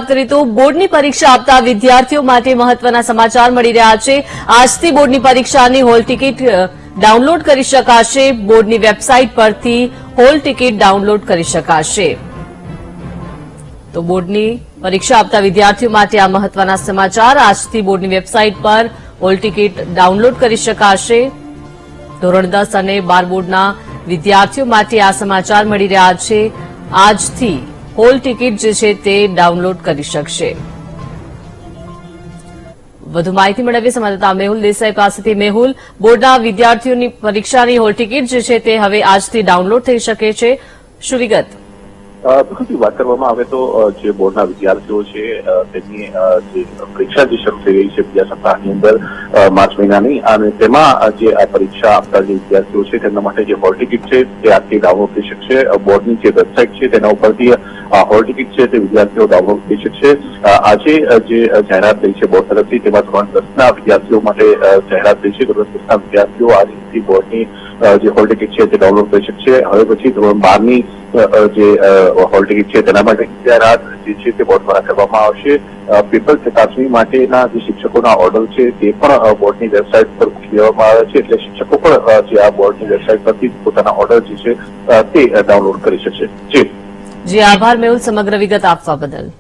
વાત કરીએ તો બોર્ડની પરીક્ષા આપતા વિદ્યાર્થીઓ માટે મહત્વના સમાચાર મળી રહ્યા છે। આજથી બોર્ડની પરીક્ષાની હોલ ટિકિટ ડાઉનલોડ કરી શકાશે। બોર્ડની વેબસાઇટ પરથી હોલ ટિકિટ ડાઉનલોડ કરી શકાશે। તો બોર્ડની પરીક્ષા આપતા વિદ્યાર્થીઓ માટે આ મહત્વના સમાચાર। આજથી બોર્ડની વેબસાઇટ પર હોલ ટિકિટ ડાઉનલોડ કરી શકાશે। ધોરણ 10 અને 12 બોર્ડના વિદ્યાર્થીઓ માટે આ સમાચાર મળી રહ્યા છે। આજથી હોલ ટિકિટ જે છે તે ડાઉનલોડ કરી શકશે। વધુ માહિતી મેળવીએ સંવાદદાતા મેહુલ દેસાઈ પાસેથી। મેહુલ, બોર્ડના વિદ્યાર્થીઓની પરીક્ષાની હોલ ટિકિટ જે છે તે હવે આજથી ડાઉનલોડ થઈ શકે છે, શું વિગત? વાત કરવામાં આવે તો જે બોર્ડના વિદ્યાર્થીઓ છે તેમની જે પરીક્ષા જે શરૂ થઈ રહી છે બીજા સપ્તાહની અંદર માર્ચ મહિનાની, અને તેમાં જે આ પરીક્ષા આપતા જે વિદ્યાર્થીઓ છે તેમના માટે જે હોલ ટિકિટ છે તે આજથી ડાઉનલોડ થઈ શકશે। બોર્ડની જે વેબસાઇટ છે તેના ઉપરથી હોલ ટિકિટ છે તે વિદ્યાર્થીઓ ડાઉનલોડ થઈ શકશે। આજે જે જાહેરાત થઈ છે બોર્ડ તરફથી તેમાં ધોરણ 10ના વિદ્યાર્થીઓ માટે જાહેરાત થઈ છે। ધોરણ 10ના વિદ્યાર્થીઓ આજથી બોર્ડની જે હોલ ટિકિટ છે તે ડાઉનલોડ કરી શકશે। હવે પછી ધોરણ 12ની જે હોલ ટિકિટ છે તેના માટે જાહેરાત જે છે તે બોર્ડ દ્વારા કરવામાં આવશે। પેપર ચકાસણી માટેના જે શિક્ષકોના ઓર્ડર છે તે પણ બોર્ડની વેબસાઇટ પર મૂકી દેવામાં આવે છે, એટલે શિક્ષકો પણ જે આ બોર્ડની વેબસાઇટ પરથી પોતાના ઓર્ડર જે છે તે ડાઉનલોડ કરી શકશે। જી આભાર મેહુલ સમગ્ર વિગત આપવા બદલ।